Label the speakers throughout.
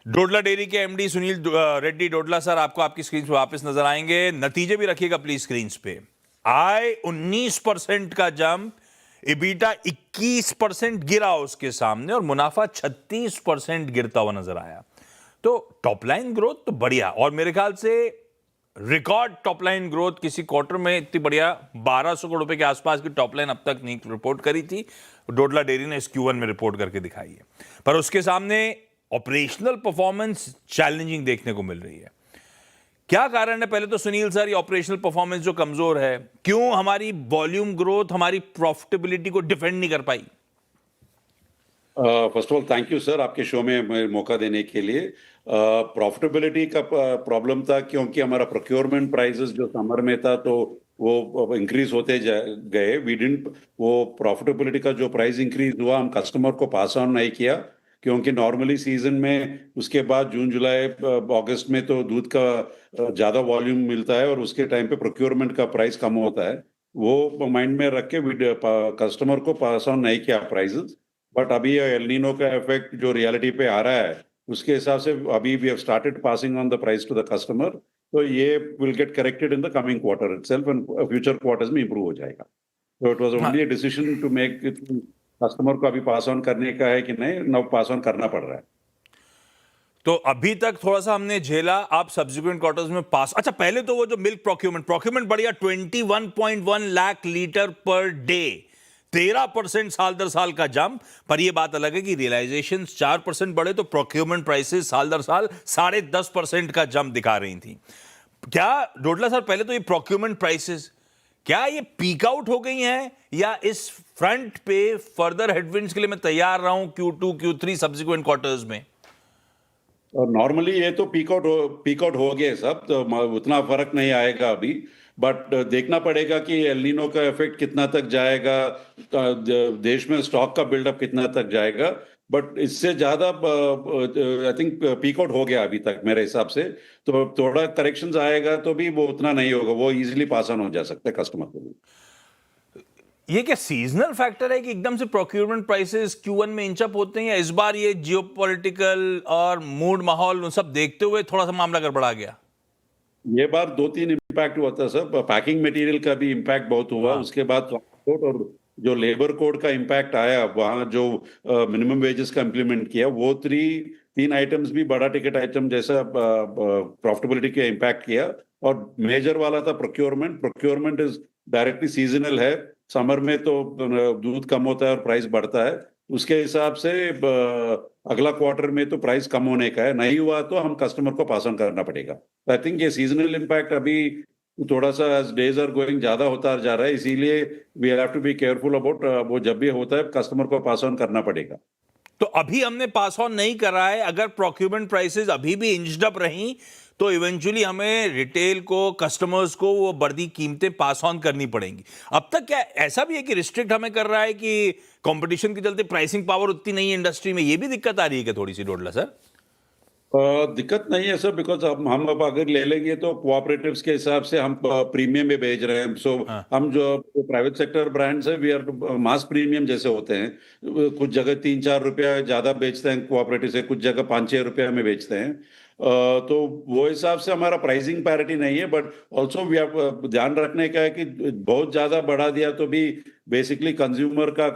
Speaker 1: Dodla dairy के MD Sunil Reddy Dodla sir आपको आपकी स्क्रीन पे वापस नजर आएंगे। नतीजे भी रखिएगा प्लीज स्क्रीन पे। आय 19% का जंप, इबीटा 21% गिरा उसके सामने और मुनाफा 36% गिरता हुआ नजर आया। तो टॉप लाइन ग्रोथ तो बढ़िया, और मेरे ख्याल से रिकॉर्ड टॉप लाइन ग्रोथ किसी क्वार्टर में इतनी बढ़िया 1200 करोड़ रुपए के आसपास की टॉप लाइन अब तक नहीं रिपोर्ट करी थी। डोडला डेयरी ने इस Q1 में रिपोर्ट करके दिखाई है, पर उसके सामने ऑपरेशनल परफॉर्मेंस चैलेंजिंग देखने को मिल रही है। क्या कारण है? पहले तो सुनील सर, ये ऑपरेशनल परफॉर्मेंस जो कमजोर है, क्यों हमारी वॉल्यूम ग्रोथ हमारी प्रॉफिटेबिलिटी को डिफेंड नहीं कर पाई?
Speaker 2: First of all thank you sir, आपके शो में मौका देने के लिए। प्रॉफिटेबिलिटी का प्रॉब्लम था क्योंकि हमारा प्रोक्योरमेंट प्राइसेस जो समर में था तो वो इंक्रीज होते गए। वी डिडंट, वो प्रॉफिटेबिलिटी का जो प्राइस इंक्रीज हुआ हम कस्टमर को पास ऑन नहीं किया, क्योंकि नॉर्मली सीजन में उसके बाद जून जुलाई अगस्त में तो दूध का ज़्यादा वॉल्यूम मिलता है और उसके टाइम पे प्रोक्योरमेंट का प्राइस कम होता है। वो माइंड में रख के कस्टमर को पास ऑन नहीं किया प्राइसेस। बट अभी एल नीनो का इफेक्ट जो रियलिटी पे आ रहा है उसके हिसाब से अभी we have started passing on the price to the customer, तो ये will get corrected in the coming quarter itself and future quarters में इंप्रूव हो जाएगा। तो it was only a decision to make, customer को अभी पास ऑन करने का है कि नहीं, नाउ पास ऑन करना पड़ रहा है।
Speaker 1: तो अभी तक थोड़ा सा हमने झेला, आप सब्सिक्वेंट क्वार्टर्स में पास। अच्छा, पहले तो वो जो मिल्क प्रोक्योरमेंट बढ़िया 21.1 लाख लीटर पर डे, 13% साल दर साल का जंप। पर यह बात अलग है कि रियलाइजेशन 4% बढ़े तो प्रोक्योरमेंट प्राइसेस साल दर साल 10.5% का जंप दिखा रही थी। क्या डोडला सर, पहले तो ये प्रोक्योरमेंट प्राइसेस क्या ये पीक आउट हो गई हैं, या इस फ्रंट पे फर्दर हेडविंड्स के लिए मैं तैयार रहा हूं Q2 Q3 सब्सिक्वेंट क्वार्टर्स में?
Speaker 2: और नॉर्मली ये तो पीक आउट हो गए सब, तो उतना फर्क नहीं आएगा अभी। बट देखना पड़ेगा कि एल नीनो का इफेक्ट कितना तक जाएगा, देश में स्टॉक का बिल्डअप कितना तक जाएगा। बट इससे ज्यादा आई थिंक पीक आउट हो गया अभी तक मेरे हिसाब से। तो थोड़ा करेक्शंस आएगा तो भी वो उतना नहीं होगा, वो इजीली पास ऑन हो जा सकता है कस्टमर को भी।
Speaker 1: ये क्या सीजनल फैक्टर है कि एकदम से प्रोक्योरमेंट प्राइसेस Q1 में इंच अप होते हैं, या इस बार ये जियोपॉलिटिकल और मूड माहौल उन सब देखते हुए थोड़ा सा मामला गड़बड़ा गया?
Speaker 2: ये बार 2-3 इम्पैक्ट हुआ था सर। पैकिंग मटेरियल का भी इम्पैक्ट बहुत हुआ,
Speaker 1: हाँ।
Speaker 2: उसके बाद ट्रांसपोर्ट और जो लेबर कोड का इम्पैक्ट आया, वहाँ जो मिनिमम वेजेस का इम्प्लीमेंट किया, वो तीन आइटम्स भी बड़ा टिकट आइटम जैसा प्रॉफिटेबिलिटी के इम्पैक्ट किया। और मेजर वाला था प्रोक्योरमेंट इज डायरेक्टली सीजनल है। समर में तो दूध कम होता है और प्राइस बढ़ता है, उसके हिसाब से अगला क्वार्टर में तो प्राइस कम होने का है। नहीं हुआ तो हम कस्टमर को पास ऑन करना पड़ेगा। आई थिंक ये सीजनल इम्पैक्ट अभी थोड़ा सा एज डेज आर गोइंग ज्यादा होता जा रहा है, इसीलिए we have to be careful about, वो जब भी होता है कस्टमर को पास ऑन करना पड़ेगा।
Speaker 1: तो अभी हमने पास ऑन नहीं करा है, अगर प्रोक्योरमेंट प्राइसेस अभी भी इंच्ड अप रही तो इवेंचुअली हमें रिटेल को, कस्टमर्स को वो बढ़ती कीमतें पास ऑन करनी पड़ेंगी। अब तक क्या ऐसा भी है कि रिस्ट्रिक्ट हमें कर रहा है कि कंपटीशन के चलते प्राइसिंग पावर उतनी नहीं है इंडस्ट्री में? ये भी दिक्कत आ रही है क्या थोड़ी सी डोडला सर?
Speaker 2: दिक्कत नहीं है सर, बिकॉज हम अब अगर ले लेंगे तो कोऑपरेटिव्स के हिसाब से हम प्रीमियम में बेच रहे हैं। सो
Speaker 1: हाँ।
Speaker 2: हम जो प्राइवेट सेक्टर ब्रांड्स है, वी आर मास प्रीमियम जैसे होते हैं। कुछ जगह 3-4 रुपया ज्यादा बेचते हैं कोऑपरेटिव से, कुछ जगह 5-6 रुपया में बेचते हैं। तो वो हिसाब से हमारा प्राइसिंग पैरिटी नहीं है। बट ऑल्सो वी हैव ध्यान रखने का है कि बहुत ज्यादा बढ़ा दिया तो भी बेसिकली कंज्यूमर का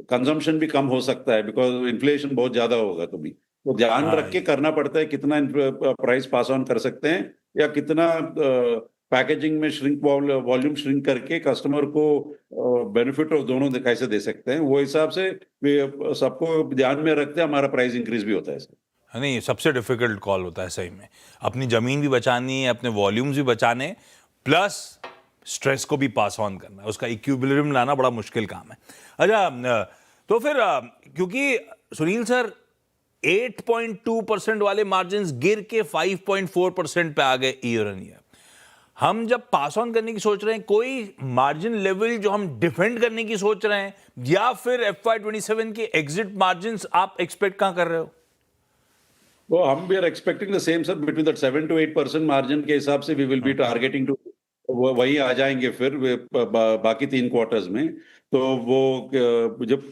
Speaker 2: कंजम्पशन भी कम हो सकता है, बिकॉज इन्फ्लेशन बहुत ज्यादा होगा। तो ध्यान
Speaker 1: हाँ,
Speaker 2: रख के करना पड़ता है कितना प्राइस पास ऑन कर सकते हैं, या कितना पैकेजिंग में वॉल्यूम श्रिंक करके कस्टमर को बेनिफिट और दोनों कैसे दे सकते हैं। वो हिसाब से सबको ध्यान में रखते हैं, हमारा प्राइस इंक्रीज भी होता है सर।
Speaker 1: नहीं, सबसे डिफिकल्ट कॉल होता है सही में। अपनी जमीन भी बचानी है, अपने वॉल्यूम्स भी बचाने, प्लस स्ट्रेस को भी पास ऑन करना है, उसका इक्विलिब्रियम लाना बड़ा मुश्किल काम है। अच्छा, तो फिर क्योंकि सुनील सर 8.2% वाले मार्जिन गिर के 5.4% पे आ गए ईयर ऑन ईयर, हम जब पास ऑन करने की सोच रहे हैं, कोई मार्जिन लेवल जो हम डिफेंड करने की सोच रहे हैं, या फिर FY27 के एग्जिट मार्जिन आप एक्सपेक्ट कहां कर रहे हो?
Speaker 2: तो हम भी are expecting the same sir, between that 7 to 8% margin के हिसाब से we will be targeting to, वही आ जाएंगे फिर बाकी 3 क्वार्टर्स में। तो वो जब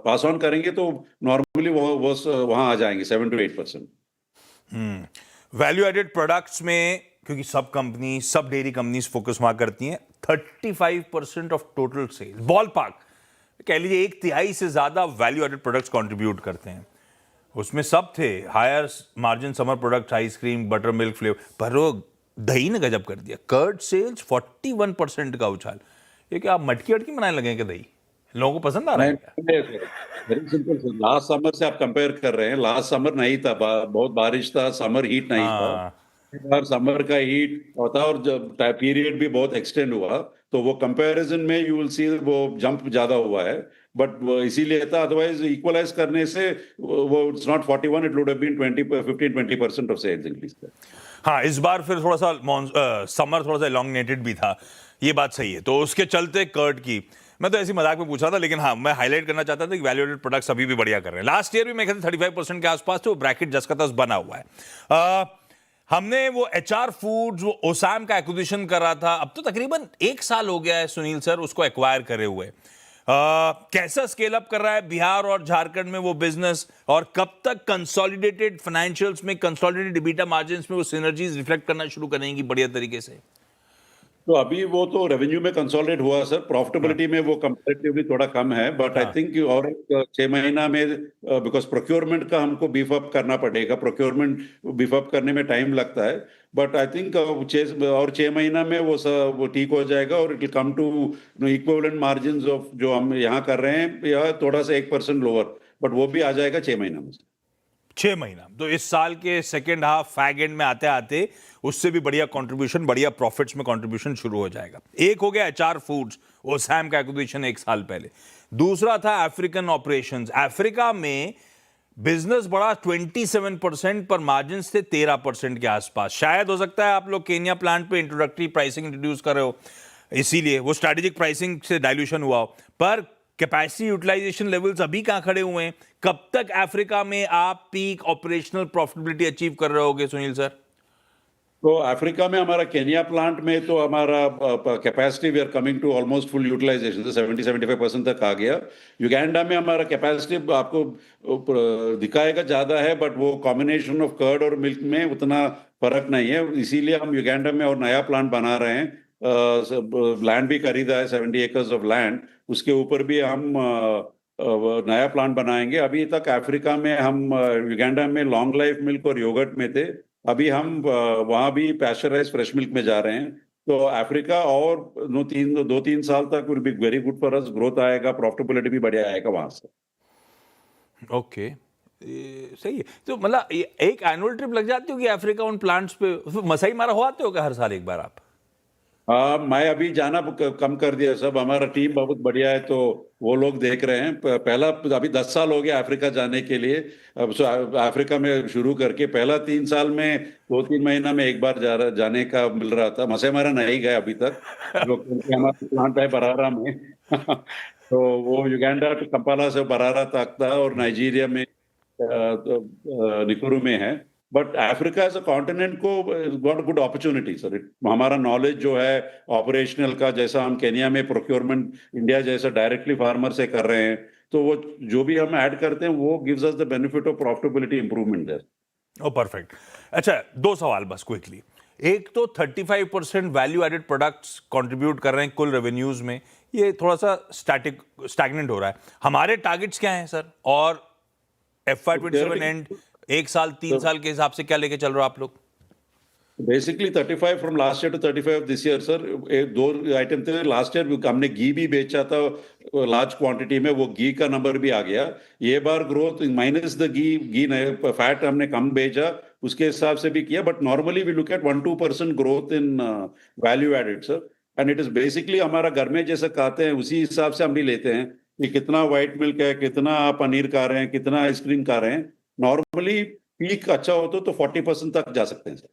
Speaker 2: पास ऑन करेंगे तो नॉर्मली वो वहां आ जाएंगे 7 to 8%।
Speaker 1: वैल्यू एडेड प्रोडक्ट्स में, क्योंकि सब डेयरी कंपनीज फोकस वहां करती हैं, 35% of total sale, ball park कह लीजिए, एक तिहाई से ज्यादा वैल्यू एडेड प्रोडक्ट्स कंट्रीब्यूट करते हैं। उसमें सब थे, higher margin summer product, ice cream, buttermilk flavour, पर वो दही ने गजब कर दिया। कर्ड सेल्स 41% का उछाल। ये क्या आप मटकी अटकी बनाने लगे हैं क्या? दही लोगों को पसंद आ रहा है क्या?
Speaker 2: Very simple sir, last summer से आप कंपेयर कर रहे हैं, लास्ट समर नहीं था, बहुत बारिश था, समर हीट नहीं था।
Speaker 1: हाँ,
Speaker 2: और समर का हीट होता और जब पीरियड भी बहुत एक्सटेंड हुआ, तो वो कंपैरिजन में यू विल सी वो जंप ज्यादा हुआ है। बट इसीलिए था, अदरवाइज इक्वलाइज करने से वो it's not 41, it would have been 15-20% of sales increase.
Speaker 1: हाँ, इस बार फिर थोड़ा सा समर थोड़ा सा एलोंगेटेड भी था, ये बात सही है। तो उसके चलते कर्ड की, मैं तो ऐसी मजाक में पूछा था, लेकिन हाँ, मैं हाईलाइट करना चाहता था कि वैल्यू एडेड प्रोडक्ट्स अभी भी बढ़िया कर रहे हैं। लास्ट ईयर भी मैं कहता 35% के आसपास थे, वो ब्रैकेट जस का तस बना हुआ है। हमने वो एचआर फूड्स, वो ओसाम का एक्विजिशन कर रहा था, अब तो तकरीबन 1 साल हो गया है सुनील सर उसको एक्वायर करे हुए। कैसा स्केल अप कर रहा है बिहार और झारखंड में वो बिजनेस, और कब तक कंसोलिडेटेड फाइनेंशियल्स में, कंसोलिडेटेड EBITDA मार्जिन्स में वो सिनर्जीज रिफ्लेक्ट करना शुरू करेंगी बढ़िया तरीके से?
Speaker 2: तो अभी वो तो रेवेन्यू में कंसोलिडेट हुआ सर, प्रॉफिटेबिलिटी में वो कंपैरेटिवली थोड़ा कम है, बट आई थिंक और 6 महीना में, बिकॉज प्रोक्योरमेंट का हमको बीफ अप करना पड़ेगा, प्रोक्योरमेंट बीफ अप करने में टाइम लगता है, बट आई थिंक और 6 महीना में वो ठीक हो जाएगा, और it will come to equivalent margins of जो हम यहाँ कर रहे हैं, या थोड़ा सा 1% लोअर, बट वो भी आ जाएगा 6 महीना में।
Speaker 1: 6 महीना तो इस साल के सेकेंड हाफ फैग एंड में आते आते उससे भी बढ़िया कंट्रीब्यूशन, बढ़िया प्रॉफिट्स में कंट्रीब्यूशन शुरू हो जाएगा। एक हो गया एचआर फूड्स, ओसैम का एक्विजिशन 1 साल पहले। दूसरा था अफ्रीकन ऑपरेशंस। अफ्रीका में बिजनेस बढ़ा 27%, पर मार्जिन थे 13% के आसपास। शायद हो सकता है आप लोग केन्या प्लांट पे इंट्रोडक्टरी प्राइसिंग इंट्रोड्यूस कर रहे हो, इसीलिए वो स्ट्रैटेजिक प्राइसिंग से डाइल्यूशन हुआ हो, पर कैपेसिटी यूटिलाइजेशन लेवल्स अभी कहां खड़े हुए हैं? कब तक अफ्रीका में आप पीक ऑपरेशनल प्रॉफिटेबिलिटी अचीव कर रहे होगे सुनील सर?
Speaker 2: तो अफ्रीका में हमारा केन्या प्लांट में तो हमारा capacity we are coming to almost full utilisation, 70-75% तक आ गया। युगांडा में हमारा कैपेसिटी आपको दिखाएगा ज्यादा है, बट वो कॉम्बिनेशन ऑफ कर्ड और मिल्क में उतना फर्क नहीं है, इसीलिए हम युगांडा में और नया प्लांट बना रहे हैं। लैंड भी खरीदा है, 70 एकर्स ऑफ लैंड, उसके ऊपर भी हम नया प्लांट बनाएंगे। अभी तक अफ्रीका में हम युगांडा में लॉन्ग लाइफ मिल्क और योगर्ट में थे, अभी हम वहां भी पैस्चराइज फ्रेश मिल्क में जा रहे हैं। तो अफ्रीका और 2-3 साल तक will be very good for us, growth आएगा, प्रॉफिटेबिलिटी भी बढ़िया आएगा वहां से।
Speaker 1: ओके, सही है। तो मतलब एक एनुअल ट्रिप लग जाती होगी अफ्रीका उन प्लांट्स पे, मसाई मारा हो आते हो क्या हर साल एक बार आप?
Speaker 2: हाँ, मैं अभी जाना कम कर दिया सब, हमारा टीम बहुत बढ़िया है, तो वो लोग देख रहे हैं। पहला अभी 10 साल हो गया अफ्रीका जाने के लिए, अब अफ्रीका में शुरू करके पहला 3 साल में 2-3 महीना में एक बार जाने का मिल रहा था। मसे हमारा नहीं गए अभी तक, जो क्योंकि हमारा प्लांट है बरारा में तो वो युगांडा टू कंपाला से बरारा तक था, और नाइजीरिया में निकुरु में है। But Africa as a continent को गॉट गुड अपॉर्चुनिटी सर। हमारा नॉलेज जो है ऑपरेशनल का, जैसा हम केन्या में प्रोक्योरमेंट इंडिया जैसा डायरेक्टली फार्मर से कर रहे हैं, तो वो जो भी हम ऐड करते हैं वो gives us the benefit of profitability improvement there.
Speaker 1: Oh perfect. अच्छा, 2 सवाल बस क्विकली। एक तो 35% वैल्यू एडेड प्रोडक्ट्स कंट्रीब्यूट कर रहे हैं कुल रेवेन्यूज में, ये थोड़ा सा स्टैग्नेंट हो रहा है। हमारे टारगेट्स क्या हैं सर? और FY27 एंड 1 साल 3 साल के हिसाब से क्या लेके चल रहे हो आप लोग?
Speaker 2: Basically 35 from last year to 35 this year sir. दो आइटम थे लास्ट ईयर, हमने घी भी बेचा था लार्ज क्वांटिटी में, वो घी का नंबर भी आ गया। ये बार growth minus the ghee fat हमने कम बेचा, उसके हिसाब से भी किया, but normally we look at 1-2% growth in value added sir. And it is basically हमारा घर में जैसे खाते हैं उसी हिसाब से हम भी लेते हैं कि कितना व्हाइट मिल्क है, कितना आप पनीर खा रहे हैं, कितना आइसक्रीम खा रहे हैं। नॉर्मली पीक अच्छा हो तो 40% तक जा सकते हैं सर।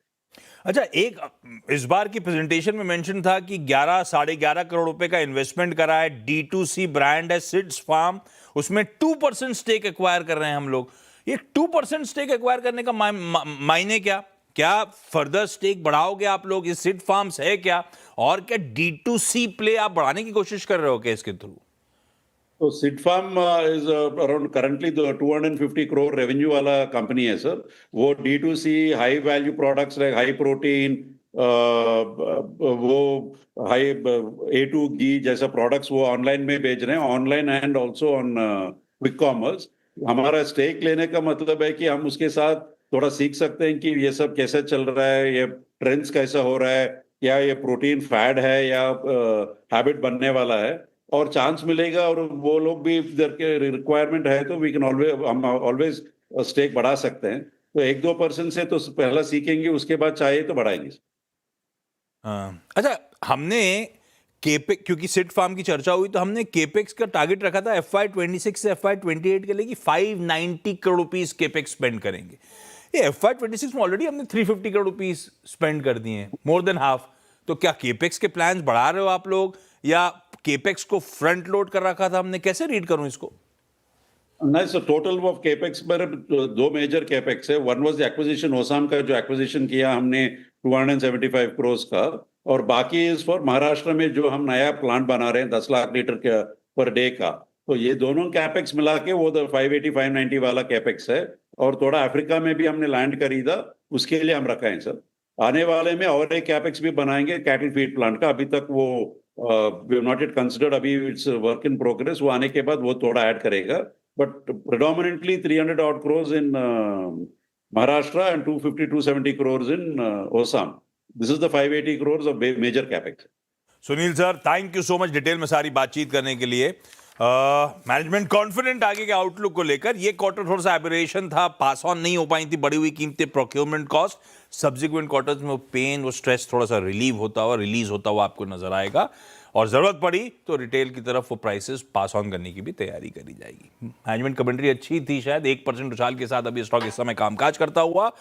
Speaker 1: अच्छा, एक इस बार की प्रेजेंटेशन में मेंशन था कि 11-11.5 करोड़ रुपए का इन्वेस्टमेंट करा है, D2C ब्रांड है सिड्स फार्म, उसमें 2% स्टेक एक्वायर कर रहे हैं हम लोग। ये 2% स्टेक एक्वायर करने का मायने क्या फर्दर स्टेक बढ़ाओगे आप लोग? ये सिड फार्म्स है क्या? और क्या D2C प्ले आप बढ़ाने की कोशिश कर रहे हो क्या इसके थ्रू?
Speaker 2: तो Sid farm is around currently 250 crore revenue वाला कंपनी है सर। वो D2C high value products like high protein, वो हाई A2 घी जैसा प्रोडक्ट्स वो ऑनलाइन में बेच रहे हैं, online and also on quick commerce. हमारा स्टेक लेने का मतलब है कि हम उसके साथ थोड़ा सीख सकते हैं कि ये सब कैसे चल रहा है, ये ट्रेंड्स कैसा हो रहा है, क्या ये प्रोटीन फैड है या हैबिट बनने वाला है, और चांस मिलेगा और वो लोग भी इधर के रिक्वायरमेंट है तो वी कैन ऑलवेज, हम ऑलवेज स्टेक बढ़ा सकते हैं। तो 1-2% से तो पहला सीखेंगे, उसके बाद चाहिए तो बढ़ाएंगे।
Speaker 1: अच्छा, हमने केपेक्स, क्योंकि सिट फार्म की चर्चा हुई तो हमने केपेक्स का टारगेट रखा था FY26 से FY28 के लिए कि 590 करोड़ रुपीस केपेक्स स्पेंड करेंगे। ये FY26 में ऑलरेडी हमने 350 करोड़ रुपीस स्पेंड कर दिए हैं, मोर देन हाफ। तो क्या केपेक्स के प्लान्स बढ़ा रहे हो आप लोग, या केपेक्स को फ्रंट लोड कर रखा था हमने? कैसे रीड करूं इसको?
Speaker 2: नहीं सर, टोटल ऑफ केपेक्स पर 2 मेजर केपेक्स है। वन वाज द एक्विजिशन, ओसाम का जो एक्विजिशन किया हमने 275 करोड़ का, और बाकी इज फॉर महाराष्ट्र में जो हम नया प्लांट बना रहे हैं 10 लाख लीटर पर डे का। तो ये दोनों कैपेक्स मिला के वो 580-590 वाला कैपेक्स है। और थोड़ा अफ्रीका में भी हमने लैंड खरीदा, उसके लिए हम रखा है सर। आने वाले में और एक कैपेक्स भी बनाएंगे कैटल फीड प्लांट का, अभी तक वो नॉट इट कंसिडर्ड, अभी इट्स वर्क इन प्रोग्रेस। वो आने के बाद वो थोड़ा ऐड करेगा, but predominantly 300 odd crores in Maharashtra and 250-270 crores in Osam. This is the 580 crores of major capex.
Speaker 1: Sunil sir, thank you so much detail में सारी बातचीत करने के लिए। मैनेजमेंट कॉन्फिडेंट आगे के आउटलुक को लेकर। ये क्वार्टर थोड़ा सा एबरेशन था, पास ऑन नहीं हो पाई थी बढ़ी हुई कीमतें, प्रोक्योरमेंट कॉस्ट। सब्सिक्वेंट क्वार्टर्स में वो पेन, वो स्ट्रेस थोड़ा सा रिलीव होता हुआ, रिलीज होता हुआ आपको नजर आएगा, और जरूरत पड़ी तो रिटेल की तरफ वो प्राइसेस पास ऑन करने की भी तैयारी करी जाएगी। मैनेजमेंट कमेंट्री अच्छी थी, शायद 1% उछाल के साथ अभी स्टॉक इस समय कामकाज करता हुआ।